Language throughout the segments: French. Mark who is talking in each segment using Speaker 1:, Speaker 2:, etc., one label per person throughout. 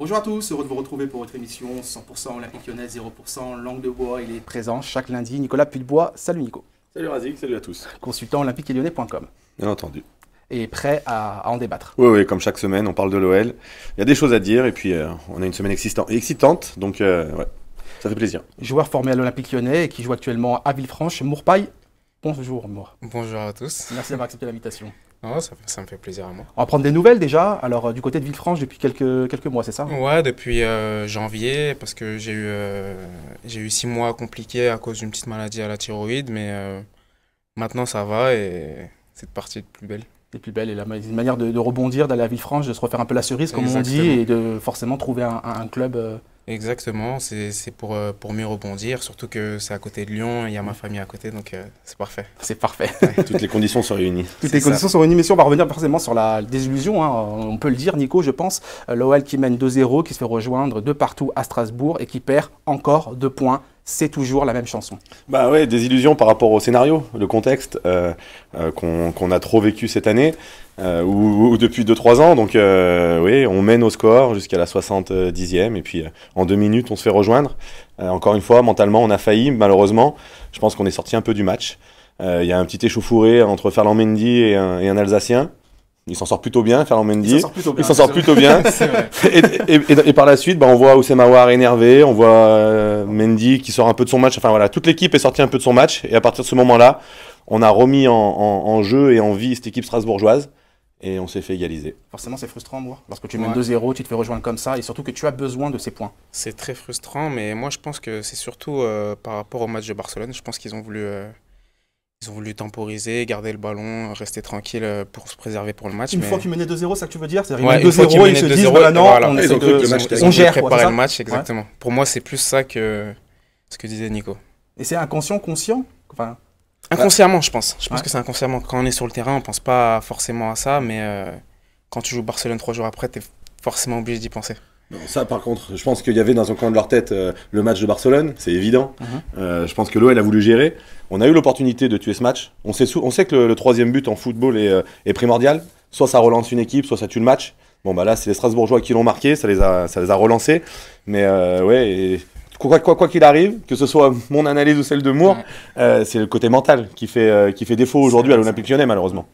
Speaker 1: Bonjour à tous, heureux de vous retrouver pour votre émission 100% Olympique Lyonnais, 0% Langue de Bois. Il est présent chaque lundi. Nicolas Pulbois, salut Nico.
Speaker 2: Salut Razik, salut à tous.
Speaker 1: Consultant olympiquelyonnais.com.
Speaker 2: Bien entendu.
Speaker 1: Et prêt à en débattre.
Speaker 2: Oui, comme chaque semaine, on parle de l'OL. Il y a des choses à dire et puis on a une semaine excitante, donc ouais, ça fait plaisir.
Speaker 1: Joueur formé à l'Olympique Lyonnais et qui joue actuellement à Villefranche, Mourpaille. Bonjour Mour.
Speaker 3: Bonjour à tous.
Speaker 1: Merci d'avoir accepté l'invitation.
Speaker 3: Oh, ça me fait plaisir à moi.
Speaker 1: On va prendre des nouvelles déjà. Alors du côté de Villefranche depuis quelques mois, c'est ça?
Speaker 3: Ouais, depuis janvier, parce que j'ai eu 6 mois compliqués à cause d'une petite maladie à la thyroïde, mais maintenant ça va et c'est parti de plus belle.
Speaker 1: C'est plus belle et une manière de rebondir, d'aller à Villefranche, de se refaire un peu la cerise comme on dit et de forcément trouver un club.
Speaker 3: Exactement, c'est pour mieux rebondir, surtout que c'est à côté de Lyon, il y a ma famille à côté, donc c'est parfait.
Speaker 1: C'est parfait.
Speaker 2: Toutes les conditions sont réunies.
Speaker 1: Toutes les conditions sont réunies, mais si on va revenir forcément sur la désillusion, hein, on peut le dire, Nico, je pense. L'OL qui mène 2-0, qui se fait rejoindre de partout à Strasbourg et qui perd encore 2 points. C'est toujours la même chanson.
Speaker 2: Bah ouais, des illusions par rapport au scénario, le contexte qu'on a trop vécu cette année, ou depuis 2-3 ans. Donc oui, on mène au score jusqu'à la 70e et puis en 2 minutes, on se fait rejoindre. Encore une fois, mentalement, on a failli, malheureusement. Je pense qu'on est sorti un peu du match. Il y a un petit échauffouré entre Ferland Mendy et un Alsacien. Il s'en sort plutôt bien, Ferland Mendy. Il s'en sort plutôt bien. Et par la suite, on voit Oussem Aouar énervé, on voit Mendy qui sort un peu de son match. Enfin voilà, toute l'équipe est sortie un peu de son match. Et à partir de ce moment-là, on a remis en jeu et en vie cette équipe strasbourgeoise. Et on s'est fait égaliser.
Speaker 1: Forcément, c'est frustrant, moi. Lorsque tu mènes 2-0, tu te fais rejoindre comme ça. Et surtout que tu as besoin de ces points.
Speaker 3: C'est très frustrant, mais moi je pense que c'est surtout par rapport au match de Barcelone. Je pense qu'ils ont voulu... Ils ont voulu temporiser, garder le ballon, rester tranquille pour se préserver pour le match.
Speaker 1: Une fois qu'ils menaient 2-0, c'est ça que tu veux dire?
Speaker 3: C'est-à-dire
Speaker 1: qu'ils menent 2-0, ils se disent, voilà, non,
Speaker 3: voilà.
Speaker 1: On gère.
Speaker 3: Préparer le match, exactement. Ouais. Pour moi, c'est plus ça que ce que disait Nico.
Speaker 1: Et c'est inconscient, conscient?
Speaker 3: Inconsciemment, je pense. Je pense que c'est inconsciemment. Quand on est sur le terrain, on ne pense pas forcément à ça, mais quand tu joues Barcelone 3 jours après, tu es forcément obligé d'y penser.
Speaker 2: Non, ça par contre, je pense qu'il y avait dans un coin de leur tête le match de Barcelone, c'est évident. Je pense que l'OL a voulu gérer. On a eu l'opportunité de tuer ce match. On sait que le 3e but en football est primordial. Soit ça relance une équipe, soit ça tue le match. Bon bah là c'est les Strasbourgeois qui l'ont marqué, ça les a relancés. Mais ouais, et quoi qu'il arrive, que ce soit mon analyse ou celle de Mour, c'est le côté mental qui fait défaut aujourd'hui à l'Olympique Lyonnais malheureusement.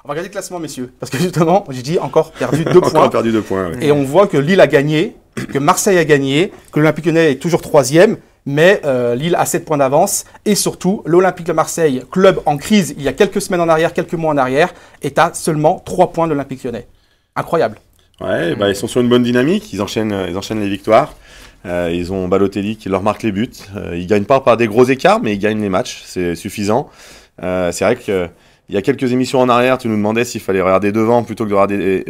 Speaker 1: On va regarder le classement, messieurs. Parce que justement, j'ai dit encore perdu 2 points.
Speaker 2: Encore perdu 2 points, ouais.
Speaker 1: Et on voit que Lille a gagné, que Marseille a gagné, que l'Olympique Lyonnais est toujours 3e, mais Lille a 7 points d'avance. Et surtout, l'Olympique de Marseille, club en crise il y a quelques semaines en arrière, quelques mois en arrière, est à seulement 3 points de l'Olympique Lyonnais. Incroyable.
Speaker 2: Ouais, ils sont sur une bonne dynamique, ils enchaînent les victoires. Ils ont Balotelli qui leur marque les buts. Ils gagnent pas par des gros écarts, mais ils gagnent les matchs, c'est suffisant. C'est vrai que il y a quelques émissions en arrière, tu nous demandais s'il fallait regarder devant plutôt que de regarder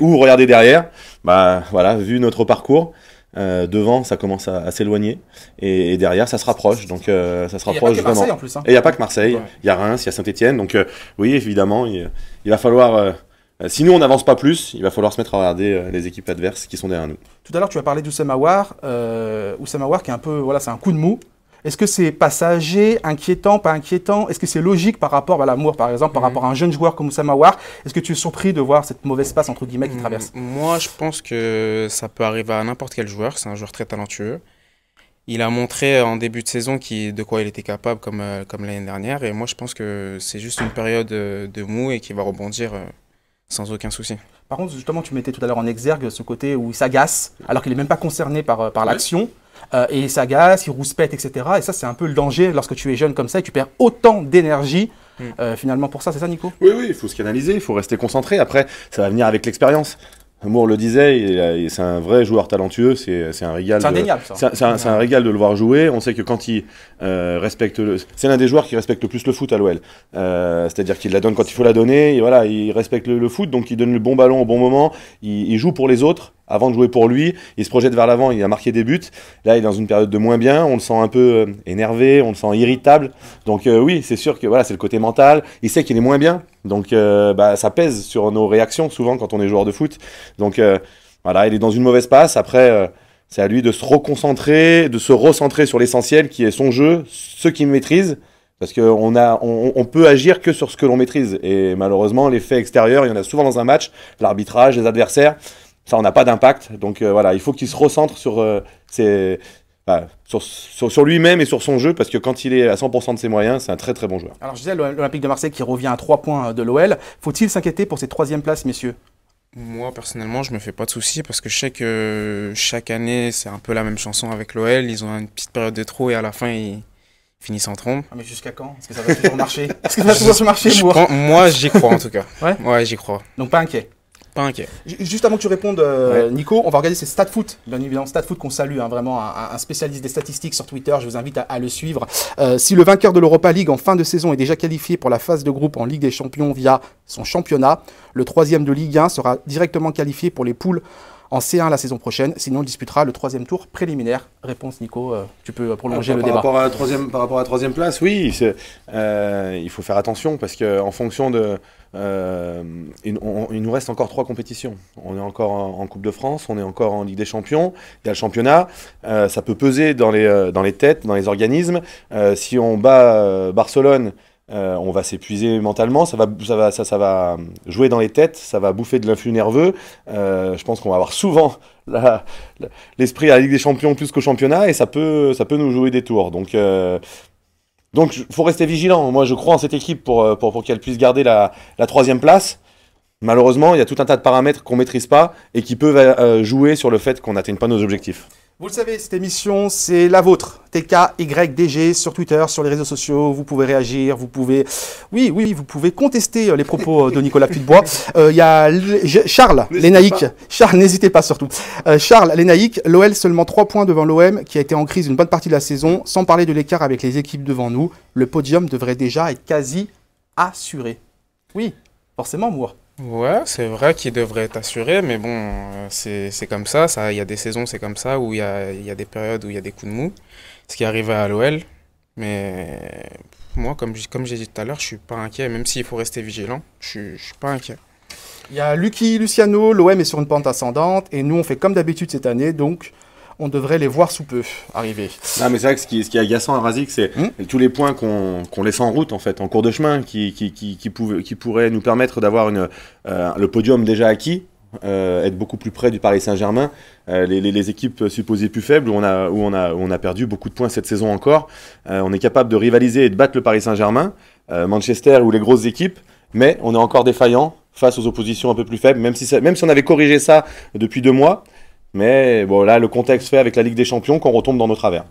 Speaker 2: ou regarder derrière. Bah voilà, vu notre parcours, devant ça commence à s'éloigner et derrière ça se rapproche. Donc ça se rapproche vraiment.
Speaker 1: Marseille en plus, hein.
Speaker 2: Et il n'y a pas que Marseille, il y a Reims, il y a Saint-Etienne. Donc oui, évidemment, il va falloir. Si nous on n'avance pas plus, il va falloir se mettre à regarder les équipes adverses qui sont derrière nous.
Speaker 1: Tout à l'heure, tu as parlé d'Oussem Aouar. Oussem Aouar qui est un peu, voilà, c'est un coup de mou. Est-ce que c'est passager, inquiétant, pas inquiétant? Est-ce que c'est logique par rapport à l'amour, par exemple, par rapport à un jeune joueur comme Oussem Aouar? Est-ce que tu es surpris de voir cette mauvaise passe, entre guillemets, qui traverse?
Speaker 3: Moi, je pense que ça peut arriver à n'importe quel joueur. C'est un joueur très talentueux. Il a montré en début de saison de quoi il était capable, comme l'année dernière. Et moi, je pense que c'est juste une période de mou et qu'il va rebondir sans aucun souci.
Speaker 1: Par contre, justement, tu mettais tout à l'heure en exergue ce côté où il s'agace, alors qu'il n'est même pas concerné par l'action. Et il s'agace, il rouspète, etc. Et ça, c'est un peu le danger lorsque tu es jeune comme ça et tu perds autant d'énergie finalement pour ça. C'est ça, Nico?
Speaker 2: Oui, il faut se canaliser, il faut rester concentré. Après, ça va venir avec l'expérience. Moore le disait, c'est un vrai joueur talentueux, c'est un régal.
Speaker 1: C'est indéniable, ça.
Speaker 2: C'est un régal de le voir jouer. On sait que quand il respecte c'est l'un des joueurs qui respecte le plus le foot à l'OL. C'est-à-dire qu'il la donne quand il faut la donner. Et voilà, il respecte le foot, donc il donne le bon ballon au bon moment. Il joue pour les autres avant de jouer pour lui. Il se projette vers l'avant, il a marqué des buts. Là, il est dans une période de moins bien. On le sent un peu énervé, on le sent irritable. Donc oui, c'est sûr que voilà, c'est le côté mental. Il sait qu'il est moins bien. Donc ça pèse sur nos réactions souvent quand on est joueur de foot. Donc voilà, il est dans une mauvaise passe. Après, c'est à lui de se reconcentrer, de se recentrer sur l'essentiel qui est son jeu, ce qu'il maîtrise. Parce qu'on peut agir que sur ce que l'on maîtrise. Et malheureusement, les faits extérieurs, il y en a souvent dans un match. L'arbitrage, les adversaires. ça, on n'a pas d'impact. Donc voilà, il faut qu'il se recentre sur, sur lui-même et sur son jeu, parce que quand il est à 100% de ses moyens, c'est un très très bon joueur.
Speaker 1: Alors je disais, l'Olympique de Marseille qui revient à 3 points de l'OL. Faut-il s'inquiéter pour cette 3e place, messieurs?
Speaker 3: Moi, personnellement, je me fais pas de soucis parce que je sais que chaque année, c'est un peu la même chanson avec l'OL. Ils ont une petite période de trou et à la fin, ils finissent en trombe.
Speaker 1: Ah, mais jusqu'à quand? Est-ce que ça va toujours marcher? Est-ce que ça va toujours marcher,
Speaker 3: moi, j'y crois en tout cas. Ouais, j'y crois.
Speaker 1: Donc pas inquiet.
Speaker 3: Pas inquiet.
Speaker 1: Juste avant que tu répondes, Nico, on va regarder ces StatFoot. Bien évidemment, StatFoot qu'on salue, hein, vraiment un spécialiste des statistiques sur Twitter. Je vous invite à le suivre. Si le vainqueur de l'Europa League en fin de saison est déjà qualifié pour la phase de groupe en Ligue des Champions via son championnat, le 3e de Ligue 1 sera directement qualifié pour les poules en C1 la saison prochaine. Sinon, il disputera le 3e tour préliminaire. Réponse, Nico, tu peux prolonger le débat.
Speaker 2: Par rapport à la 3e place, oui, il faut faire attention parce qu'en fonction de... il nous reste encore 3 compétitions. On est encore en Coupe de France, on est encore en Ligue des Champions, il y a le championnat. Ça peut peser dans les têtes, dans les organismes. Si on bat Barcelone, on va s'épuiser mentalement, ça va jouer dans les têtes, ça va bouffer de l'influx nerveux. Je pense qu'on va avoir souvent l'esprit à la Ligue des Champions plus qu'au championnat et ça peut nous jouer des tours. Donc, il faut rester vigilant. Moi, je crois en cette équipe pour qu'elle puisse garder la 3e place. Malheureusement, il y a tout un tas de paramètres qu'on ne maîtrise pas et qui peuvent jouer sur le fait qu'on n'atteigne pas nos objectifs.
Speaker 1: Vous le savez, cette émission, c'est la vôtre. TKYDG sur Twitter, sur les réseaux sociaux. Vous pouvez réagir, vous pouvez contester les propos de Nicolas Puytebois. Il y a Charles Lénaïque. Charles, n'hésitez pas surtout. Charles Lénaïque, l'OL seulement 3 points devant l'OM qui a été en crise une bonne partie de la saison. Sans parler de l'écart avec les équipes devant nous, le podium devrait déjà être quasi assuré. Oui, forcément, moi.
Speaker 3: Ouais, c'est vrai qu'il devrait être assuré, mais bon, c'est comme ça. Il y a des saisons, c'est comme ça, où il y a des périodes où il y a des coups de mou. Ce qui arrive à l'OL. Mais moi, comme j'ai dit tout à l'heure, je suis pas inquiet, même s'il faut rester vigilant, je suis pas inquiet.
Speaker 1: Il y a Lucky Luciano, l'OM est sur une pente ascendante, et nous, on fait comme d'habitude cette année, donc on devrait les voir sous peu arriver.
Speaker 2: Non, mais c'est vrai que ce qui est agaçant à Razik, c'est tous les points qu'on laisse en route, en fait, en cours de chemin, qui pourraient nous permettre d'avoir le podium déjà acquis, être beaucoup plus près du Paris Saint-Germain. Les équipes supposées plus faibles, où on a perdu beaucoup de points cette saison encore. On est capable de rivaliser et de battre le Paris Saint-Germain, Manchester ou les grosses équipes, mais on est encore défaillant face aux oppositions un peu plus faibles, même si on avait corrigé ça depuis 2 mois. Mais bon, là, le contexte fait avec la Ligue des Champions qu'on retombe dans nos travers.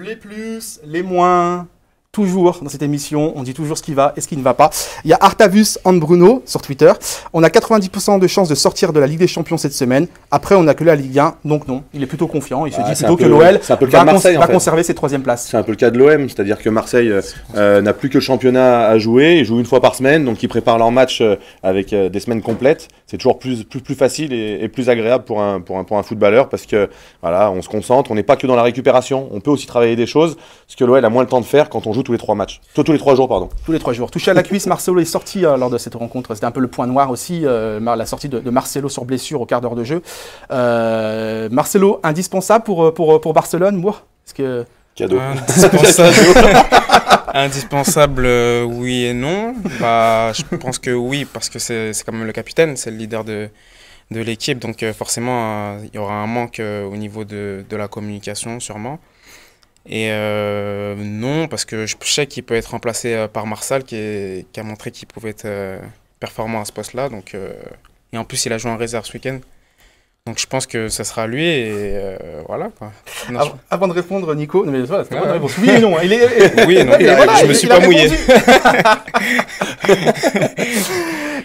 Speaker 1: Les plus, les moins, toujours dans cette émission, on dit toujours ce qui va et ce qui ne va pas. Il y a Artavus Bruno sur Twitter. On a 90% de chances de sortir de la Ligue des Champions cette semaine. Après, on n'a que la Ligue 1, donc non. Il est plutôt confiant. Il se dit plutôt que l'OL va conserver cette 3e place.
Speaker 2: C'est un peu le cas de l'OM, c'est-à-dire que Marseille n'a plus que le championnat à jouer. Ils jouent une fois par semaine, donc ils préparent leur match avec des semaines complètes. C'est toujours plus facile et plus agréable pour un footballeur parce que voilà, on se concentre. On n'est pas que dans la récupération. On peut aussi travailler des choses, ce que l'OL a moins le temps de faire quand on joue tous les 3 matchs. Tous les 3 jours, pardon.
Speaker 1: Tous les 3 jours. Touché à la cuisse, Marcelo est sorti lors de cette rencontre. C'était un peu le point noir aussi, la sortie de Marcelo sur blessure au quart d'heure de jeu. Marcelo, indispensable pour Barcelone, moi.
Speaker 2: Cadeau.
Speaker 3: Indispensable, oui et non. Je pense que oui, parce que c'est quand même le capitaine, c'est le leader de l'équipe. Donc forcément, il y aura un manque au niveau de la communication, sûrement. Et non, parce que je sais qu'il peut être remplacé par Marsal, qui a montré qu'il pouvait être performant à ce poste-là. Donc, et en plus, il a joué en réserve ce week-end. Donc je pense que ça sera lui et voilà quoi.
Speaker 1: Avant de répondre, Nico, non, mais voilà, c'est bonne réponse. Oui et non.
Speaker 3: Oui et non. Je me suis pas mouillé.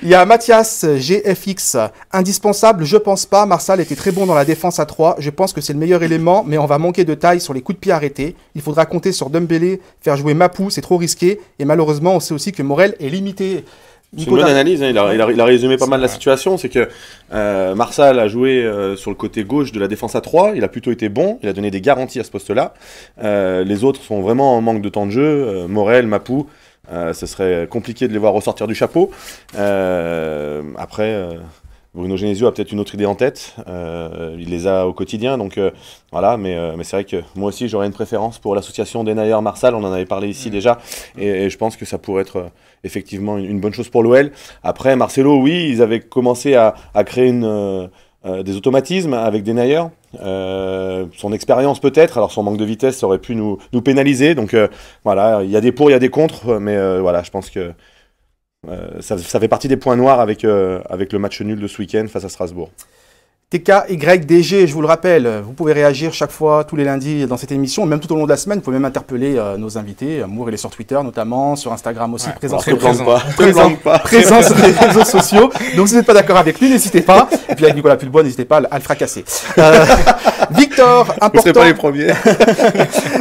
Speaker 1: Il y a Mathias GFX, indispensable, je pense pas. Marsal était très bon dans la défense à 3. Je pense que c'est le meilleur élément, mais on va manquer de taille sur les coups de pied arrêtés. Il faudra compter sur Dembélé, faire jouer Mapou, c'est trop risqué. Et malheureusement, on sait aussi que Morel est limité.
Speaker 2: C'est une bonne analyse, hein. Il a résumé pas mal la situation. C'est que Marsal a joué sur le côté gauche de la défense à 3. Il a plutôt été bon, il a donné des garanties à ce poste-là. Les autres sont vraiment en manque de temps de jeu. Morel, Mapou, ce serait compliqué de les voir ressortir du chapeau. Après, Bruno Genesio a peut-être une autre idée en tête. Il les a au quotidien, donc voilà. Mais c'est vrai que moi aussi, j'aurais une préférence pour l'association Denayer-Marsal. On en avait parlé ici déjà. Et je pense que ça pourrait être effectivement une bonne chose pour l'OL. Après, Marcelo, oui, ils avaient commencé à créer des automatismes avec Denayer. Son expérience peut-être, alors son manque de vitesse aurait pu nous pénaliser. Donc voilà, il y a des pour, il y a des contre, mais voilà, je pense que ça fait partie des points noirs avec le match nul de ce week-end face à Strasbourg.
Speaker 1: TKYDG, je vous le rappelle, vous pouvez réagir chaque fois, tous les lundis dans cette émission, même tout au long de la semaine, vous pouvez même interpeller nos invités. Moore, il est sur Twitter notamment, sur Instagram aussi, présent sur les réseaux sociaux. Donc si vous n'êtes pas d'accord avec lui, n'hésitez pas. Et puis avec Nicolas Pulbois, n'hésitez pas à le fracasser. Victor, important.
Speaker 2: Vous ne serez pas les premiers.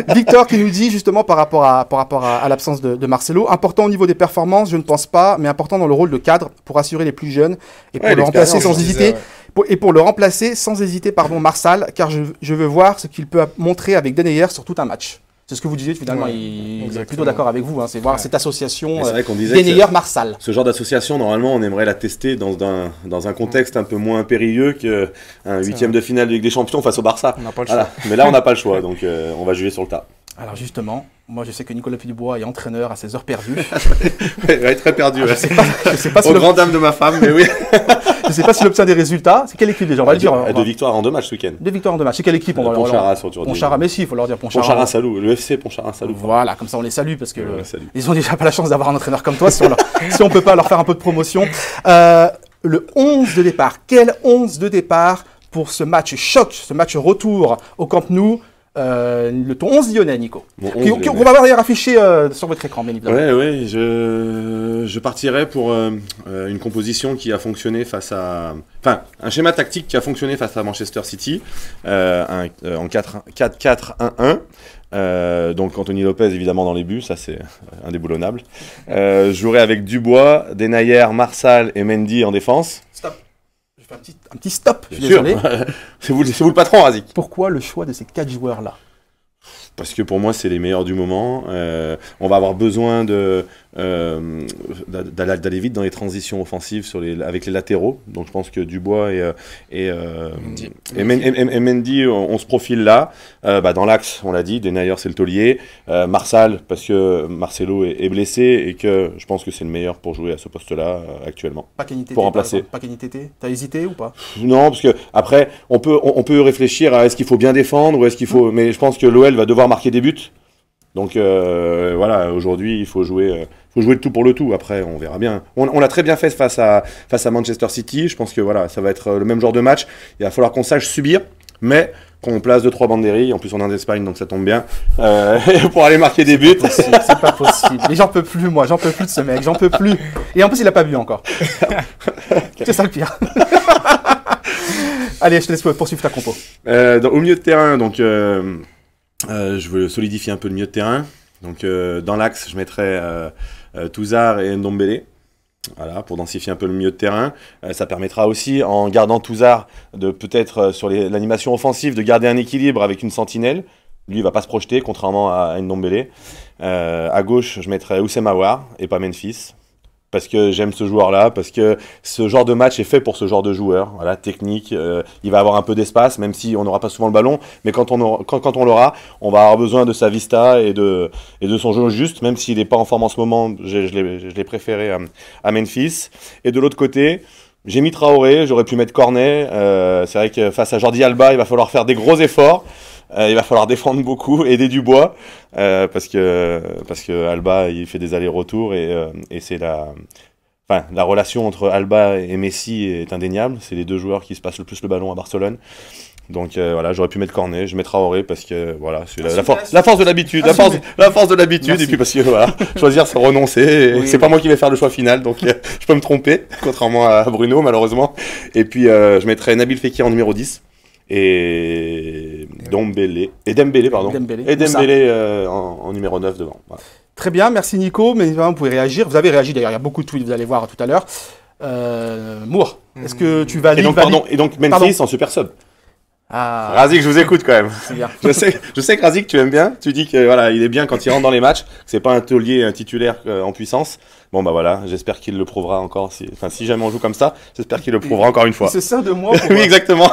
Speaker 1: Victor qui nous dit justement par rapport à l'absence de Marcelo, important au niveau des performances, je ne pense pas, mais important dans le rôle de cadre pour assurer les plus jeunes et pour le remplacer sans hésiter. Et pour le remplacer sans hésiter, Marsal, car je veux voir ce qu'il peut montrer avec Denayer sur tout un match. C'est ce que vous disiez finalement, il est plutôt d'accord avec vous, hein, c'est voir cette association Denayer-Marsal.
Speaker 2: Ce genre d'association, normalement, on aimerait la tester dans un contexte un peu moins périlleux qu'un huitième de finale de Ligue des Champions face au Barça.
Speaker 3: On n'a pas le choix.
Speaker 2: Mais là, on n'a pas le choix, donc on va juger sur le tas.
Speaker 1: Alors justement, moi je sais que Nicolas Pulbois est entraîneur à ses heures perdues.
Speaker 2: Il va être très perdu.
Speaker 1: Je sais pas si
Speaker 2: aux grandes dames de ma femme, mais oui.
Speaker 1: Je ne sais pas s'il obtient des résultats. C'est quelle équipe déjà? On va le dire.
Speaker 2: 2 victoires en 2 matchs ce week-end.
Speaker 1: 2 victoires en 2 matchs. C'est quelle équipe?
Speaker 2: Pontcharrat,
Speaker 1: mais si, il faut leur dire Pontcharrat.
Speaker 2: Pontcharrat-Salou, le FC Pontcharrat-Salou.
Speaker 1: Voilà, comme ça on les salue parce que ils ont déjà pas la chance d'avoir un entraîneur comme toi si on peut pas leur faire un peu de promotion. Le 11 de départ. Quel 11 de départ pour ce match choc, ce match retour au Camp Nou? Ton 11 lyonnais, Nico. On va voir d'ailleurs affiché sur votre écran, bien évidemment.
Speaker 2: Oui, je partirais pour une composition qui a fonctionné face à... Enfin, un schéma tactique qui a fonctionné face à Manchester City, en 4-4-1-1. Donc Anthony Lopez évidemment dans les buts, ça c'est indéboulonnable. Je jouerai avec Dubois, Denayer, Marsal et Mendy en défense.
Speaker 1: Stop. Je fais un petit stop, je suis désolé.
Speaker 2: C'est vous le patron, Razik.
Speaker 1: Pourquoi le choix de ces 4 joueurs-là?
Speaker 2: Parce que pour moi, c'est les meilleurs du moment. On va avoir besoin d'aller vite dans les transitions offensives avec les latéraux. Donc je pense que Dubois et Mendy, on se profile là. Dans l'axe, on l'a dit, Denayer c'est le taulier. Marsal, parce que Marcelo est blessé et que je pense que c'est le meilleur pour jouer à ce poste-là actuellement.
Speaker 1: Pas Kenny Tété,
Speaker 2: pour remplacer.
Speaker 1: Pas Kenny Tété. T'as hésité ou pas?
Speaker 2: Non, parce que après, on peut réfléchir à est-ce qu'il faut bien défendre ou est-ce qu'il faut... Mais je pense que l'OL va devoir marquer des buts. Donc voilà, aujourd'hui, il faut jouer le tout pour le tout. Après, on verra bien. On l'a très bien fait face à Manchester City. Je pense que voilà, ça va être le même genre de match. Il va falloir qu'on sache subir, mais qu'on place 2-3 banderilles. En plus, on est en Espagne, donc ça tombe bien. Pour aller marquer des buts.
Speaker 1: C'est pas possible. Et j'en peux plus, moi. J'en peux plus de ce mec. J'en peux plus. Et en plus, il a pas bu encore. C'est ça le pire. Allez, je te laisse poursuivre ta compo.
Speaker 2: Au milieu de terrain, donc... je veux solidifier un peu le milieu de terrain. Donc dans l'axe, je mettrai Touzard et Ndombele. Voilà, pour densifier un peu le milieu de terrain. Ça permettra aussi, en gardant Touzard, de peut-être sur l'animation offensive, de garder un équilibre avec une sentinelle. Lui, il va pas se projeter, contrairement à Ndombele. À gauche, je mettrai Oussem Aouar et pas Memphis. Parce que j'aime ce joueur-là, parce que ce genre de match est fait pour ce genre de joueur. Voilà, technique, il va avoir un peu d'espace, même si on n'aura pas souvent le ballon. Mais quand on l'aura, on va avoir besoin de sa vista et de son jeu juste, même s'il n'est pas en forme en ce moment. Je l'ai préféré à Memphis. Et de l'autre côté, j'ai mis Traoré, j'aurais pu mettre Cornet. C'est vrai que face à Jordi Alba, il va falloir faire des gros efforts. Il va falloir défendre beaucoup, aider Dubois, parce que Alba il fait des allers-retours et c'est la relation entre Alba et Messi est indéniable. C'est les deux joueurs qui se passent le plus le ballon à Barcelone. Donc voilà, j'aurais pu mettre Cornet, je mets Traoré parce que voilà, c'est la force de l'habitude, la force de l'habitude. Merci. Et puis parce que voilà, choisir c'est renoncer. Oui, c'est pas moi qui vais faire le choix final, donc je peux me tromper, contrairement à Bruno malheureusement. Et puis je mettrai Nabil Fekir en numéro 10. Et Dembélé, pardon. Et Dembélé en numéro 9 devant. Voilà.
Speaker 1: Très bien, merci Nico. Mais vous pouvez réagir. Vous avez réagi d'ailleurs, il y a beaucoup de tweets, vous allez voir tout à l'heure. Moore, est-ce que tu valides?
Speaker 2: Et donc Memphis en super sub.
Speaker 1: Ah.
Speaker 2: Razik, je vous écoute quand même.
Speaker 1: C'est bien.
Speaker 2: je sais que Razik, tu aimes bien. Tu dis que voilà, il est bien quand il rentre dans les matchs. Que c'est pas un taulier, un titulaire en puissance. Bon bah voilà, j'espère qu'il le prouvera encore. Si jamais on joue comme ça, j'espère qu'il le prouvera encore une fois.
Speaker 1: C'est ça de moi.
Speaker 2: Oui, exactement.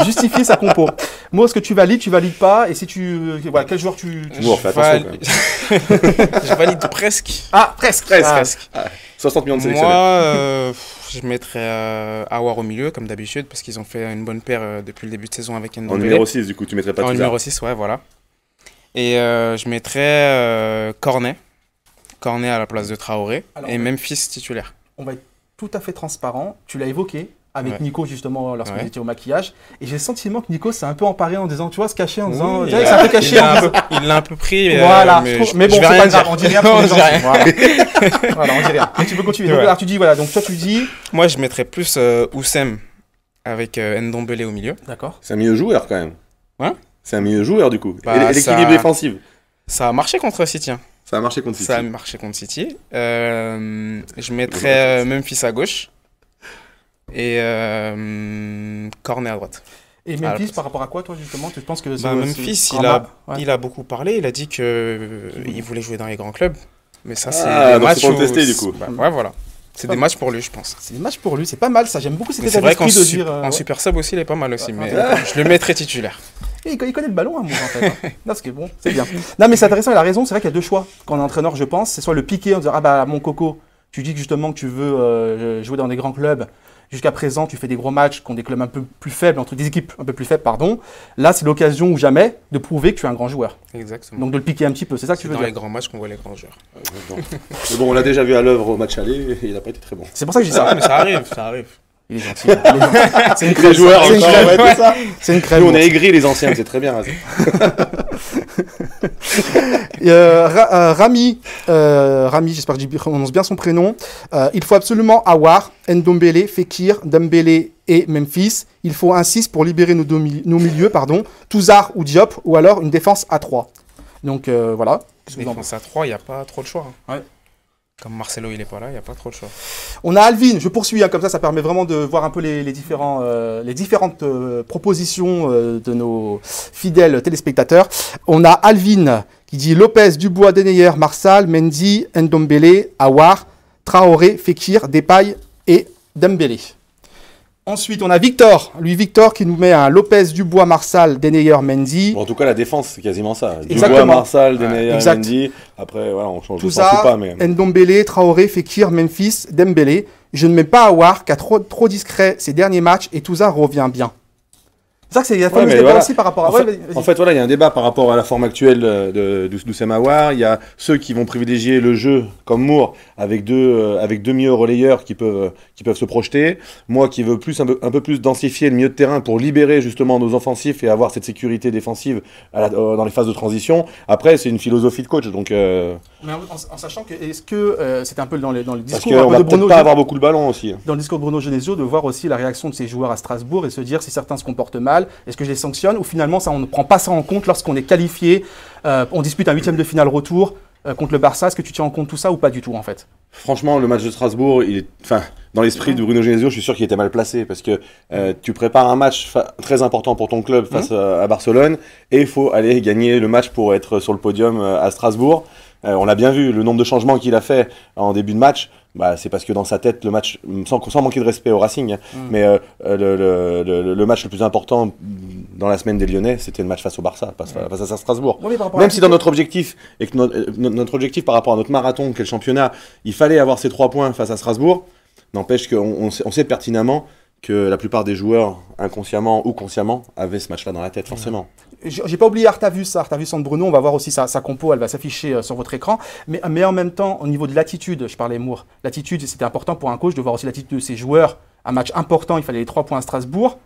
Speaker 1: Justifier sa compo. Moi, est-ce que tu valides pas? Et si voilà, quel joueur tu...
Speaker 2: Moore, fais attention quand même.
Speaker 3: Je valide presque.
Speaker 1: Ah, presque.
Speaker 3: Presque.
Speaker 2: 60 millions de sélectionneurs.
Speaker 3: Moi, je mettrais Aouar au milieu, comme d'habitude, parce qu'ils ont fait une bonne paire depuis le début de saison avec
Speaker 2: En
Speaker 3: Ndombele.
Speaker 2: numéro 6, du coup, tu mettrais pas
Speaker 3: En
Speaker 2: Touzard.
Speaker 3: numéro 6, ouais, voilà. Et je mettrais Cornet. Cornet à la place de Traoré.
Speaker 1: Alors,
Speaker 3: et Memphis titulaire.
Speaker 1: On va être tout à fait transparent. Tu l'as évoqué avec
Speaker 3: Ouais.
Speaker 1: Nico justement lorsqu'on
Speaker 3: Ouais.
Speaker 1: était au maquillage. Et j'ai le sentiment que Nico s'est un peu emparé en disant, tu vois, se cacher en disant,
Speaker 3: Oui,
Speaker 1: tu vois, il s'est un peu caché en disant.
Speaker 3: il l'a un peu pris.
Speaker 1: Voilà,
Speaker 3: mais,
Speaker 1: mais bon,
Speaker 3: je vais
Speaker 1: c'est
Speaker 3: rien
Speaker 1: pas grave,
Speaker 3: dire.
Speaker 1: on dit rien.
Speaker 3: On
Speaker 1: pour les
Speaker 3: dit
Speaker 1: gens.
Speaker 3: rien.
Speaker 1: Voilà. Voilà, on dit rien. Mais tu peux continuer. Donc
Speaker 3: Ouais.
Speaker 1: là, tu dis, voilà, donc toi tu dis.
Speaker 3: Moi, je mettrais plus Oussem avec Ndombele au milieu.
Speaker 1: D'accord.
Speaker 2: C'est un milieu joueur quand même.
Speaker 3: Hein?
Speaker 2: C'est un milieu joueur du coup.
Speaker 3: Bah,
Speaker 2: et l'équilibre
Speaker 3: ça-
Speaker 2: défensif.
Speaker 3: Ça a marché contre City. Hein.
Speaker 2: Ça a marché contre City.
Speaker 3: Ça a marché contre City. Je mettrais Memphis à gauche. Et Cornet à droite.
Speaker 1: Et
Speaker 3: la
Speaker 1: Memphis,
Speaker 3: place.
Speaker 1: par rapport à quoi, toi, justement? Tu penses que
Speaker 3: Bah,
Speaker 1: c'est
Speaker 3: Memphis,
Speaker 1: c'est- Ouais.
Speaker 3: il a beaucoup parlé. Il a dit qu'il voulait jouer dans les grands clubs. Mais ça, c'est
Speaker 2: Ah,
Speaker 3: des
Speaker 2: donc
Speaker 3: matchs
Speaker 2: c'est pour le
Speaker 3: où-
Speaker 2: tester, du coup.
Speaker 3: Bah, ouais, voilà. C'est
Speaker 1: pas
Speaker 3: des matchs pour lui, je pense.
Speaker 1: C'est des matchs pour lui, c'est pas mal ça. J'aime beaucoup cet
Speaker 3: Mais
Speaker 1: état
Speaker 3: c'est vrai qu'en
Speaker 1: d'esprit de
Speaker 3: su-
Speaker 1: dire.
Speaker 3: en
Speaker 1: Ouais.
Speaker 3: super sub aussi, il est pas mal aussi. Mais
Speaker 1: ouais.
Speaker 3: je le mettrais titulaire.
Speaker 1: Et il connaît le ballon, Amour, en fait. Hein. Non, ce qui est bon, c'est bien. Non, mais c'est intéressant, il a raison. C'est vrai qu'il y a deux choix quand on est entraîneur, je pense. C'est soit le piquer en disant, ah bah, mon coco, tu dis que justement que tu veux jouer dans des grands clubs. Jusqu'à présent, tu fais des gros matchs contre des clubs un peu plus faibles, entre des équipes un peu plus faibles, pardon. Là, c'est l'occasion ou jamais de prouver que tu es un grand joueur.
Speaker 3: Exactement.
Speaker 1: Donc de le piquer un petit peu, c'est ça que tu
Speaker 3: C'est
Speaker 1: veux
Speaker 3: dans
Speaker 1: dire.
Speaker 3: les grands matchs qu'on voit les grands joueurs.
Speaker 2: Mais bon, on l'a déjà vu à l'œuvre au match aller et il n'a pas été très bon.
Speaker 1: C'est pour ça que je dis ça.
Speaker 3: Ah, mais ça arrive, ça arrive.
Speaker 1: Il est gentil. Il est gentil. C'est une
Speaker 2: Les
Speaker 1: crème.
Speaker 2: joueurs
Speaker 1: C'est une
Speaker 2: encore,
Speaker 1: crème.
Speaker 2: ouais, c'est ça.
Speaker 1: C'est une crème.
Speaker 2: Nous, on a aigri les anciens, c'est très bien. Razé.
Speaker 1: Rami, j'espère que je prononce bien son prénom. Il faut absolument Aouar, Ndombele, Fekir, Dembélé et Memphis. Il faut un 6 pour libérer nos milieux, Touzard ou Diop, ou alors une défense à 3. Donc voilà. Qu'est-ce que vous en pensez ?
Speaker 3: Défense à 3, il n'y a pas trop de choix. hein.
Speaker 1: Ouais.
Speaker 3: Comme Marcelo, il est pas là, il n'y a pas trop de choix.
Speaker 1: On a Alvin, je poursuis, hein, comme ça permet vraiment de voir un peu les différentes propositions de nos fidèles téléspectateurs. On a Alvin qui dit Lopez, Dubois, Denayer, Marsal, Mendy, Ndombele, Aouar, Traoré, Fekir, Depay et Dembélé. Ensuite, on a Victor qui nous met un Lopez, Dubois, Marsal, Denayer, Mendy.
Speaker 2: Bon, en tout cas, la défense, c'est quasiment ça.
Speaker 1: Exactement.
Speaker 2: Dubois, Marsal, Denayer,
Speaker 1: exact.
Speaker 2: Mendy. Après, voilà, on change
Speaker 1: Tout
Speaker 2: le sens
Speaker 1: ça,
Speaker 2: ou pas, mais...
Speaker 1: Ndombele, Traoré, Fekir, Memphis, Dembélé. Je ne mets pas Aouar, car trop discret ces derniers matchs et tout ça revient bien. C'est ça que c'est la fameuse
Speaker 2: mais
Speaker 1: débat
Speaker 2: voilà.
Speaker 1: aussi par rapport à...
Speaker 2: En
Speaker 1: Ouais,
Speaker 2: fait,
Speaker 1: vas-y.
Speaker 2: en fait, voilà, il y a un débat par rapport à la forme actuelle d'Oussem Aouar. Il y a ceux qui vont privilégier le jeu, comme Moore, avec deux milieux relayeurs qui peuvent se projeter. Moi, qui veux un peu plus densifier le milieu de terrain pour libérer justement nos offensifs et avoir cette sécurité défensive dans les phases de transition. Après, c'est une philosophie de coach, donc
Speaker 1: Mais en sachant que, est-ce que c'était un peu dans le
Speaker 2: parce
Speaker 1: discours
Speaker 2: qu'on
Speaker 1: un peu
Speaker 2: va
Speaker 1: de
Speaker 2: peut-être
Speaker 1: Bruno,
Speaker 2: pas avoir beaucoup le ballon aussi.
Speaker 1: dans le discours de Bruno Genesio, de voir aussi la réaction de ces joueurs à Strasbourg et se dire si certains se comportent mal, est-ce que je les sanctionne ou finalement ça, on ne prend pas ça en compte lorsqu'on est qualifié, on dispute un huitième de finale retour contre le Barça, est-ce que tu tiens en compte tout ça ou pas du tout en fait?
Speaker 2: Franchement, le match de Strasbourg, dans l'esprit de Bruno Genesio, je suis sûr qu'il était mal placé parce que tu prépares un match très important pour ton club face à Barcelone et il faut aller gagner le match pour être sur le podium à Strasbourg. On l'a bien vu, le nombre de changements qu'il a fait en début de match, c'est parce que dans sa tête, le match, sans manquer de respect au Racing, mais le match le plus important dans la semaine des Lyonnais, c'était le match face au Barça, face à Strasbourg.
Speaker 1: Ouais, mais par rapport
Speaker 2: Même
Speaker 1: à
Speaker 2: si dans notre objectif, et que notre objectif par rapport à notre marathon, quel championnat, il fallait avoir ces 3 points face à Strasbourg, n'empêche qu'on sait pertinemment que la plupart des joueurs, inconsciemment ou consciemment, avaient ce match-là dans la tête, forcément.
Speaker 1: J'ai pas oublié Artavus de Bruno, on va voir aussi sa compo, elle va s'afficher sur votre écran. Mais en même temps, au niveau de l'attitude, je parlais Moore, l'attitude, c'était important pour un coach de voir aussi l'attitude de ses joueurs. Un match important, il fallait les 3 points à Strasbourg.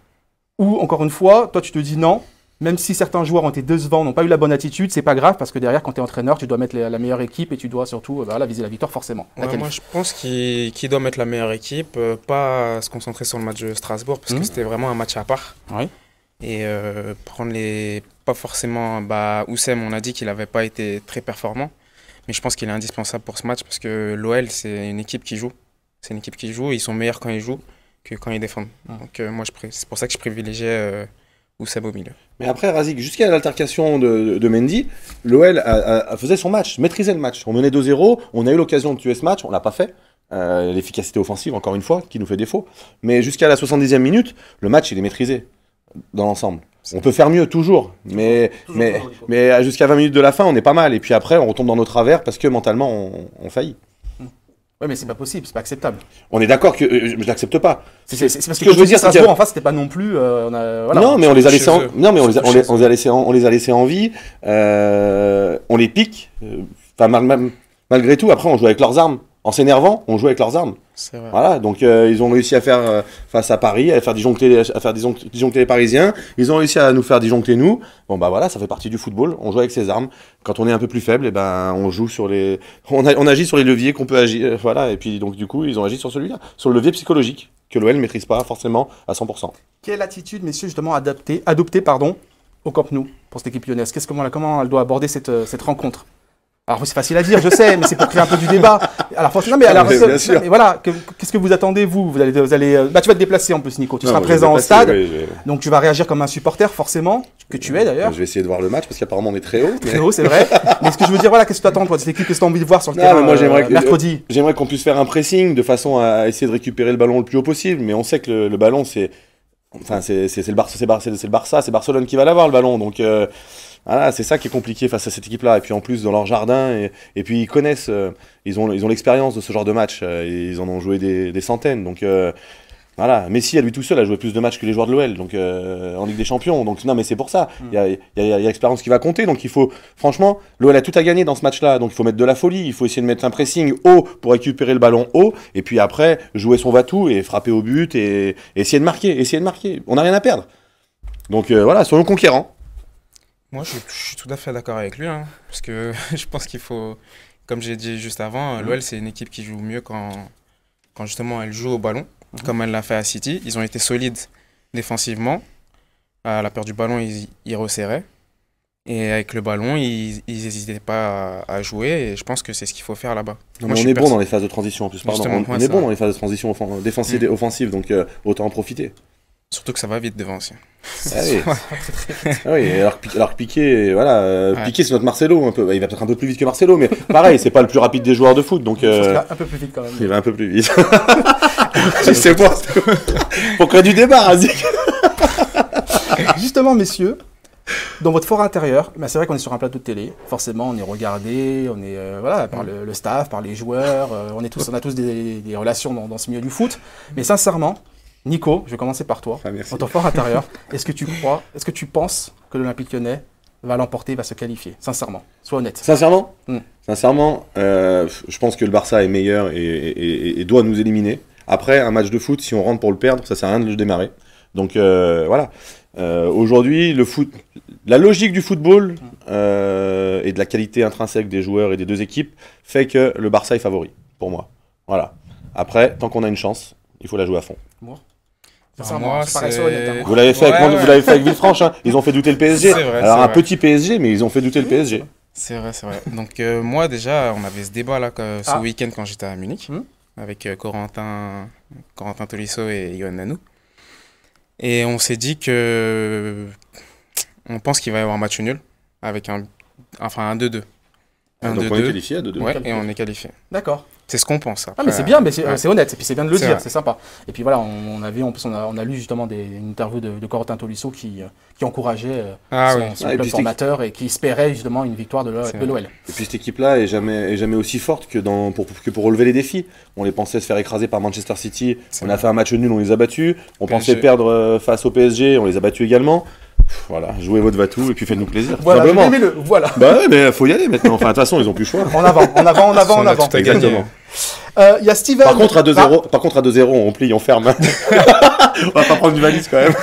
Speaker 1: Ou encore une fois, toi tu te dis non, même si certains joueurs ont été décevants, n'ont pas eu la bonne attitude, c'est pas grave parce que derrière, quand tu es entraîneur, tu dois mettre la meilleure équipe et tu dois surtout viser la victoire forcément.
Speaker 3: Ouais, moi, je pense qu'il doit mettre la meilleure équipe, pas se concentrer sur le match de Strasbourg parce que c'était vraiment un match à part.
Speaker 1: Oui.
Speaker 3: Et prendre pas forcément, Oussem, on a dit qu'il n'avait pas été très performant, mais je pense qu'il est indispensable pour ce match parce que l'OL, c'est une équipe qui joue. C'est une équipe qui joue, ils sont meilleurs quand ils jouent que quand ils défendent. Donc moi, c'est pour ça que je privilégiais Oussem au milieu.
Speaker 2: Mais après, Razik, jusqu'à l'altercation de Mendy, l'OL faisait son match, maîtrisait le match. On menait 2-0, on a eu l'occasion de tuer ce match, on l'a pas fait. L'efficacité offensive, encore une fois, qui nous fait défaut. Mais jusqu'à la 70e minute, le match, il est maîtrisé dans l'ensemble. On peut faire mieux, toujours. Mais jusqu'à 20 minutes de la fin, on est pas mal. Et puis après, on retombe dans nos travers parce que mentalement, on faillit.
Speaker 1: Ouais, mais c'est pas possible, c'est pas acceptable.
Speaker 2: On est d'accord que je l'accepte pas.
Speaker 1: C'est parce
Speaker 2: Ce que je veux dire, c'est que
Speaker 1: Strasbourg en face, c'était pas non plus. Voilà.
Speaker 2: non, mais on les a laissés
Speaker 3: Chez eux.
Speaker 2: non, mais on les
Speaker 3: Chez eux.
Speaker 2: a laissés on les a laissés en vie. On les pique. Enfin, malgré tout, après, on joue avec leurs armes. En s'énervant, on joue avec leurs armes.
Speaker 3: C'est vrai.
Speaker 2: Voilà, donc ils ont réussi à faire face à Paris, à faire disjoncter les Parisiens. Ils ont réussi à nous faire disjoncter nous. Bon bah voilà, ça fait partie du football. On joue avec ses armes. Quand on est un peu plus faible, et ben on joue sur les, on agit sur les leviers qu'on peut agir. Voilà, et puis donc du coup ils ont agi sur celui-là, sur le levier psychologique que l'OL ne maîtrise pas forcément à 100%.
Speaker 1: Quelle attitude, messieurs, justement, adopter au Camp Nou pour cette équipe lyonnaise? Comment elle doit aborder cette rencontre? Alors c'est facile à dire, je sais, mais c'est pour créer un peu du débat. Alors forcément, mais alors,
Speaker 2: bien sûr.
Speaker 1: mais voilà, qu'est-ce que vous attendez vous allez, bah, tu vas te déplacer en plus, Nico. Tu
Speaker 2: Non,
Speaker 1: seras
Speaker 2: moi, je vais
Speaker 1: présent au
Speaker 2: déplacer,
Speaker 1: stade,
Speaker 2: oui,
Speaker 1: donc tu vas réagir comme un supporter forcément, que tu es d'ailleurs.
Speaker 2: Je vais essayer de voir le match parce qu'apparemment on est très haut. Mais...
Speaker 1: Très haut, c'est vrai. Mais ce que je veux dire, voilà, qu'est-ce que tu attends toi de cette équipe? Qu'est-ce que tu as envie de voir sur le
Speaker 2: Non,
Speaker 1: terrain
Speaker 2: mais moi, j'aimerais que-
Speaker 1: mercredi?
Speaker 2: J'aimerais qu'on puisse faire un pressing de façon à essayer de récupérer le ballon le plus haut possible, mais on sait que le ballon c'est le Barça, c'est Barcelone qui va l'avoir le ballon, donc voilà, c'est ça qui est compliqué face à cette équipe-là. Et puis en plus dans leur jardin, et puis ils connaissent, ils ont l'expérience de ce genre de match, ils en ont joué des centaines, donc voilà. Messi à lui tout seul a joué plus de matchs que les joueurs de l'OL, donc en Ligue des Champions. Donc non, mais c'est pour ça. Il y a l'expérience qui va compter. Donc il faut, franchement, l'OL a tout à gagner dans ce match-là. Donc il faut mettre de la folie. Il faut essayer de mettre un pressing haut pour récupérer le ballon haut, et puis après jouer son va-tout et frapper au but et essayer de marquer. On n'a rien à perdre. Donc voilà, soyons conquérants.
Speaker 3: Moi, je suis tout à fait d'accord avec lui, hein, parce que je pense qu'il faut, comme j'ai dit juste avant, l'OL, c'est une équipe qui joue mieux quand justement elle joue au ballon, comme elle l'a fait à City. Ils ont été solides défensivement. À la perte du ballon, ils resserraient. Et avec le ballon, ils n'hésitaient pas à jouer. Et je pense que c'est ce qu'il faut faire là-bas.
Speaker 2: Non,
Speaker 3: Moi,
Speaker 2: mais
Speaker 3: je
Speaker 2: on
Speaker 3: suis
Speaker 2: est bon dans les phases de transition en plus. Pardon.
Speaker 3: Justement,
Speaker 2: On
Speaker 3: ouais,
Speaker 2: est
Speaker 3: ça.
Speaker 2: bon dans les phases de transition défensive et offensive, donc autant en profiter.
Speaker 3: Surtout que ça va vite devant aussi.
Speaker 2: Ah oui. Ah oui, alors que Piqué, voilà,
Speaker 3: Ouais.
Speaker 2: Piqué c'est notre Marcelo un peu. Bah, il va peut-être un peu plus vite que Marcelo, mais pareil, c'est pas le plus rapide des joueurs de foot, donc
Speaker 1: Ça sera un peu plus vite quand même.
Speaker 2: il va un peu plus vite. Je sais pas. Faut créer du débat, Razik.
Speaker 1: Justement, messieurs, dans votre fort intérieur, bah, c'est vrai qu'on est sur un plateau de télé. Forcément, on est regardé, on est voilà, par le staff, par les joueurs. On a tous des relations dans ce milieu du foot. Mais sincèrement, Nico, je vais commencer par toi.
Speaker 2: Ah, merci.
Speaker 1: Dans ton fort intérieur, est-ce que tu penses que l'Olympique Lyonnais va l'emporter, va se qualifier? Sincèrement, sois honnête.
Speaker 2: Sincèrement,
Speaker 1: Mm.
Speaker 2: je pense que le Barça est meilleur et doit nous éliminer. Après, un match de foot, si on rentre pour le perdre, ça sert à rien de le démarrer. Donc voilà. Aujourd'hui, le foot, la logique du football et de la qualité intrinsèque des joueurs et des deux équipes fait que le Barça est favori, pour moi. Voilà. Après, tant qu'on a une chance, il faut la jouer à fond.
Speaker 1: Sincèrement,
Speaker 3: moi,
Speaker 1: je parais
Speaker 3: c'est-
Speaker 1: sois honnête, hein.
Speaker 2: Vous l'avez fait,
Speaker 3: Ouais, ouais.
Speaker 2: vous l'avez fait avec Villefranche, hein. Ils ont fait douter le PSG.
Speaker 3: C'est vrai,
Speaker 2: Alors
Speaker 3: c'est
Speaker 2: un
Speaker 3: vrai.
Speaker 2: petit PSG, mais ils ont fait douter le PSG.
Speaker 3: C'est vrai, c'est vrai. Donc moi déjà, on avait ce débat là ce
Speaker 1: Ah.
Speaker 3: week-end quand j'étais à Munich
Speaker 1: Hmm.
Speaker 3: avec Corentin Tolisso et Yoann Nanou. Et on s'est dit que on pense qu'il va y avoir un match nul avec un 2-2. Un
Speaker 2: Donc on est
Speaker 3: 2-2.
Speaker 2: qualifié à 2-2.
Speaker 3: Ouais, et on est qualifié.
Speaker 1: D'accord.
Speaker 3: C'est ce qu'on pense.
Speaker 1: Ah
Speaker 3: Après,
Speaker 1: mais c'est bien, mais c'est
Speaker 3: ouais.
Speaker 1: c'est honnête, et puis c'est bien de le
Speaker 3: C'est
Speaker 1: dire,
Speaker 3: vrai.
Speaker 1: c'est sympa. Et puis voilà, on a lu justement une interview de Corentin Tolisso qui encourageait
Speaker 3: Ah
Speaker 1: son,
Speaker 3: oui.
Speaker 1: son
Speaker 2: Ah, et
Speaker 1: club
Speaker 2: puis
Speaker 1: formateur et qui espérait justement une victoire de
Speaker 3: C'est
Speaker 1: l'OL.
Speaker 2: Et puis cette équipe-là est jamais aussi forte que pour relever les défis. On les pensait se faire écraser par Manchester City.
Speaker 3: C'est
Speaker 2: On a
Speaker 3: vrai.
Speaker 2: fait un match nul, on les a battus. On
Speaker 3: PSG.
Speaker 2: pensait perdre face au PSG, on les a battus également. Voilà, jouez votre va-tout et puis faites-nous plaisir. tout
Speaker 1: Voilà,
Speaker 2: simplement.
Speaker 1: aimez-le, voilà.
Speaker 2: Bah ouais, mais faut y aller maintenant. Enfin, de toute façon, ils ont plus le choix.
Speaker 1: En avant, en avant, en avant, en
Speaker 3: On a
Speaker 1: avant.
Speaker 3: tout à gagner.
Speaker 2: Exactement.
Speaker 1: Il y a Steven.
Speaker 2: Par contre, à 2-0, on plie, on ferme. On va pas prendre du valise quand même.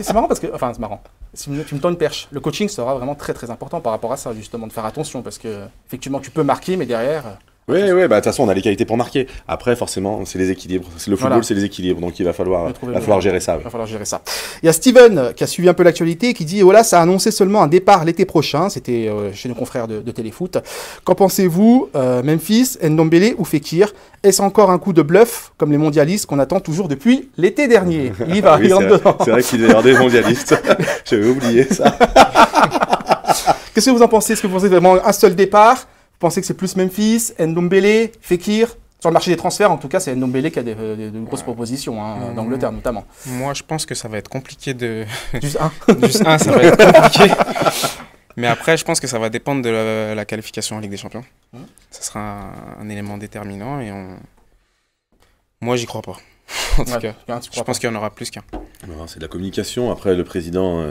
Speaker 1: C'est marrant parce que, enfin, c'est marrant. Si tu me tends une perche, le coaching sera vraiment très très important par rapport à ça, justement, de faire attention parce que, effectivement, tu peux marquer, mais derrière.
Speaker 2: Oui, bah de toute façon, on a les qualités pour marquer. Après, forcément, c'est les équilibres. Le football,
Speaker 1: Voilà.
Speaker 2: c'est les équilibres. Donc, il va falloir
Speaker 1: Trouver le-
Speaker 2: gérer ça.
Speaker 1: Il va falloir gérer ça. Il y a Steven qui a suivi un peu l'actualité et qui dit Olas a annoncé seulement un départ l'été prochain. C'était chez nos confrères de Téléfoot. Qu'en pensez-vous Memphis, Ndombele ou Fekir? Est-ce encore un coup de bluff comme les mondialistes qu'on attend toujours depuis l'été dernier? Il va,
Speaker 2: Oui,
Speaker 1: il rentre dedans.
Speaker 2: c'est vrai qu'il doit y avoir des mondialistes. J'avais oublié ça.
Speaker 1: Qu'est-ce que vous en pensez? Est-ce que vous pensez vraiment un seul départ? Vous pensez que c'est plus Memphis, Ndombele, Fekir? Sur le marché des transferts, en tout cas, c'est Ndombele qui a de grosses propositions, hein, d'Angleterre notamment.
Speaker 3: Moi, je pense que ça va être compliqué de.
Speaker 1: Juste un.
Speaker 3: Juste un, ça va être compliqué. Mais après, je pense que ça va dépendre de la qualification en Ligue des Champions.
Speaker 1: Mmh.
Speaker 3: Ça sera un élément déterminant et moi, j'y crois pas. En tout cas, je pense qu'il y en aura plus qu'un.
Speaker 2: Non, c'est de la communication. Après, le président,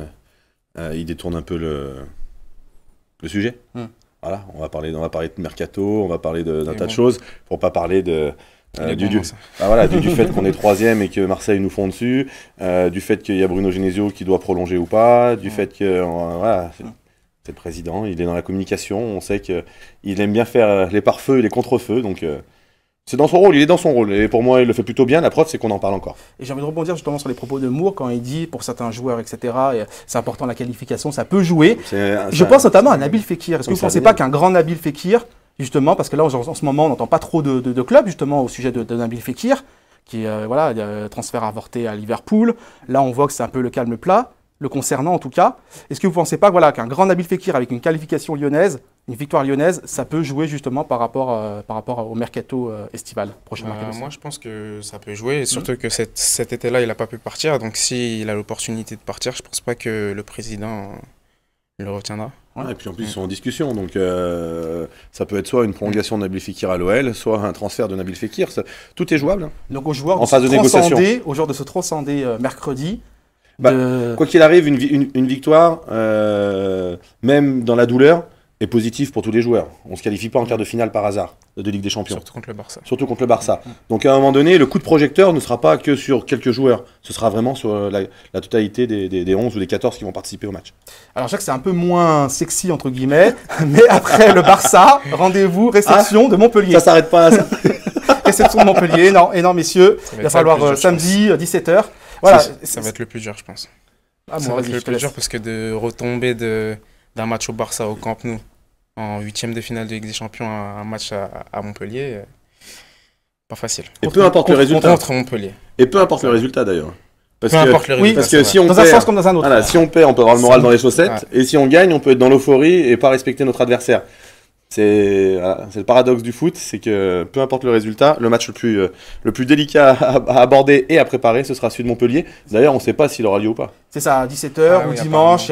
Speaker 2: il détourne un peu le sujet. Voilà, on va parler de mercato, on va parler d'un tas de choses, pour pas parler du fait qu'on est troisième et que Marseille nous fond dessus, du fait qu'il y a Bruno Genesio qui doit prolonger ou pas, du fait que voilà, c'est le président, il est dans la communication, on sait qu'il aime bien faire les pare-feux et les contre-feux, donc c'est dans son rôle, il est dans son rôle, et pour moi il le fait plutôt bien, la preuve c'est qu'on en parle encore.
Speaker 1: Et j'ai envie de rebondir justement sur les propos de Moore quand il dit pour certains joueurs, etc., c'est important la qualification, ça peut jouer. Je pense notamment à Nabil Fekir. Est-ce que vous ne pensez pas qu'un grand Nabil Fekir, justement, parce que là en ce moment on n'entend pas trop de clubs justement au sujet de Nabil Fekir, qui transfert avorté à Liverpool, là on voit que c'est un peu le calme plat, le concernant en tout cas. Est-ce que vous ne pensez pas qu'un grand Nabil Fekir avec une qualification lyonnaise, une victoire lyonnaise, ça peut jouer justement par rapport au mercato estival, prochain mercato?
Speaker 3: Moi, je pense que ça peut jouer, surtout que cet été-là, il n'a pas pu partir. Donc, s'il a l'opportunité de partir, je ne pense pas que le président le retiendra.
Speaker 2: Et puis en plus, ils sont en discussion. Donc, ça peut être soit une prolongation de Nabil Fekir à l'OL, soit un transfert de Nabil Fekir. Tout est jouable.
Speaker 1: Donc, aux joueurs
Speaker 2: en phase de négociation.
Speaker 1: Aux joueurs de se transcender mercredi.
Speaker 2: Quoi qu'il arrive, une victoire, même dans la douleur, est positif pour tous les joueurs. On ne se qualifie pas en quart de finale par hasard de Ligue des Champions.
Speaker 3: Surtout contre le Barça.
Speaker 2: Donc à un moment donné, le coup de projecteur ne sera pas que sur quelques joueurs. Ce sera vraiment sur la totalité des 11 ou des 14 qui vont participer au match.
Speaker 1: Alors je sais que c'est un peu moins sexy entre guillemets, mais après le Barça, rendez-vous, réception de Montpellier.
Speaker 2: Ça s'arrête pas à ça.
Speaker 1: Réception de Montpellier, non messieurs, il va falloir samedi 17h. Voilà.
Speaker 3: Ça va être le plus dur je pense.
Speaker 1: Ça va être
Speaker 3: le plus dur parce que de retomber d'un match au Barça au Camp Nou en 8e de finale de Ligue des Champions à un match à Montpellier, pas facile.
Speaker 2: Et peu importe le résultat.
Speaker 3: Contre Montpellier.
Speaker 2: Et peu importe le résultat d'ailleurs.
Speaker 3: Peu importe le résultat.
Speaker 2: Parce que si on
Speaker 1: dans
Speaker 2: perd,
Speaker 1: un sens comme dans un autre.
Speaker 2: Voilà, si on perd, on peut avoir le moral dans les chaussettes. Et si on gagne, on peut être dans l'euphorie et pas respecter notre adversaire. C'est le paradoxe du foot, c'est que peu importe le résultat, le match le plus délicat à aborder et à préparer, ce sera celui de Montpellier. D'ailleurs, on ne sait pas s'il aura lieu ou pas.
Speaker 1: C'est ça, à 17h ou dimanche.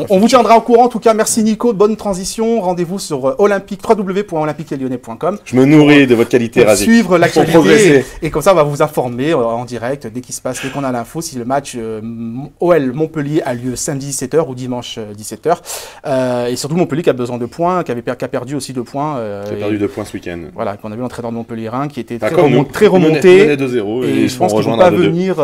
Speaker 1: On vous tiendra au courant. En tout cas, merci Nico, bonne transition. Rendez-vous sur www.olympiquelyonnais.com.
Speaker 2: Je me nourris de votre qualité, Razik.
Speaker 1: Suivre l'actualité et comme ça, on va vous informer en direct dès qu'on a l'info, si le match OL Montpellier a lieu samedi 17h ou dimanche 17h. Et surtout Montpellier qui a besoin de points, qui a perdu aussi 2 points.
Speaker 2: Qui a perdu 2 points ce week-end.
Speaker 1: Voilà, qu'on a vu l'entraîneur de Montpellier qui était très remonté.
Speaker 2: 2-0
Speaker 1: et je pense qu'ils vont pas venir.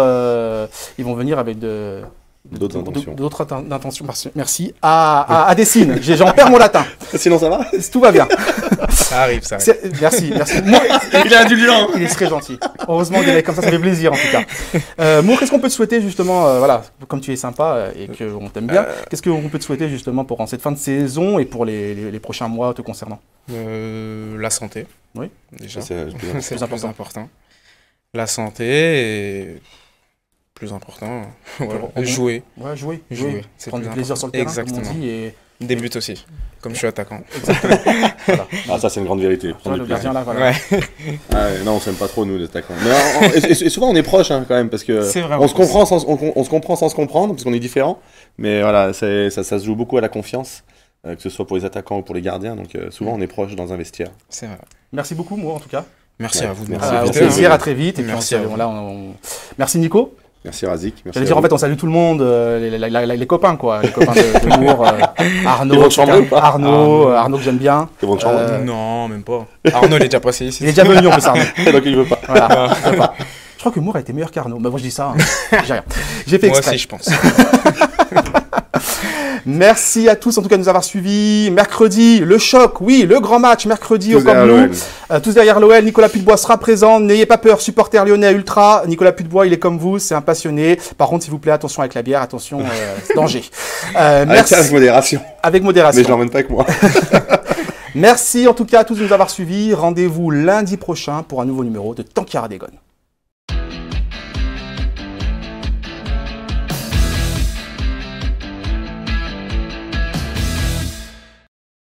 Speaker 1: Ils vont venir avec d'autres intentions. Merci. À Dessine. J'en perds mon latin.
Speaker 2: Sinon ça va.
Speaker 1: Tout va bien.
Speaker 3: Ça arrive.
Speaker 1: Merci.
Speaker 2: Il est indulgent.
Speaker 1: Il est très gentil. Heureusement qu'il est comme ça fait plaisir en tout cas. Moi, qu'est-ce qu'on peut te souhaiter justement, comme tu es sympa et qu'on t'aime bien, qu'est-ce qu'on peut te souhaiter justement pour cette fin de saison et pour les prochains mois te concernant?
Speaker 3: La santé.
Speaker 1: Oui.
Speaker 3: Déjà.
Speaker 2: C'est le
Speaker 3: plus important. La santé et... plus important, jouer.
Speaker 1: Ouais, jouer.
Speaker 3: Prendre
Speaker 1: du plaisir sur le terrain,
Speaker 3: exactement.
Speaker 1: Comme on dit, et
Speaker 3: des buts aussi, comme je suis attaquant.
Speaker 1: Voilà.
Speaker 2: Ah, ça c'est une grande vérité.
Speaker 1: Le gardien là, voilà.
Speaker 2: Ouais. Non, on s'aime pas trop nous les attaquants. Mais et souvent on est proches quand même parce que on se comprend sans se comprendre parce qu'on est différents. Mais voilà, ça se joue beaucoup à la confiance, que ce soit pour les attaquants ou pour les gardiens. Donc souvent on est proches dans un vestiaire.
Speaker 3: C'est vrai.
Speaker 1: Merci beaucoup, moi en tout cas.
Speaker 3: Merci à vous.
Speaker 1: Au plaisir, à très vite. Et
Speaker 3: merci
Speaker 1: puis merci Nico.
Speaker 2: Merci Razik.
Speaker 1: J'allais dire en fait on salue tout le monde, les copains quoi, les copains de Moore, Arnaud que j'aime bien.
Speaker 3: Non, même pas. Arnaud il est déjà passé ici.
Speaker 1: Il est déjà venu en plus Arnaud.
Speaker 2: Donc il veut pas.
Speaker 1: Voilà, il veut pas. Je crois que Moore a été meilleur qu'Arnaud. Mais bon je dis ça, j'ai rien. J'ai fait exprès.
Speaker 3: Moi aussi je pense.
Speaker 1: Merci à tous en tout cas de nous avoir suivis. Mercredi, le choc, oui, le grand match mercredi au Camp Nou. Tous derrière l'OL, Nicolas Putebois sera présent. N'ayez pas peur, supporter lyonnais ultra. Nicolas Putebois, il est comme vous, c'est un passionné. Par contre, s'il vous plaît, attention avec la bière, attention, danger.
Speaker 2: Merci. Avec modération.
Speaker 1: Avec modération.
Speaker 2: Mais je l'emmène pas avec moi.
Speaker 1: Merci en tout cas à tous de nous avoir suivis. Rendez-vous lundi prochain pour un nouveau numéro de Tanky Radegone.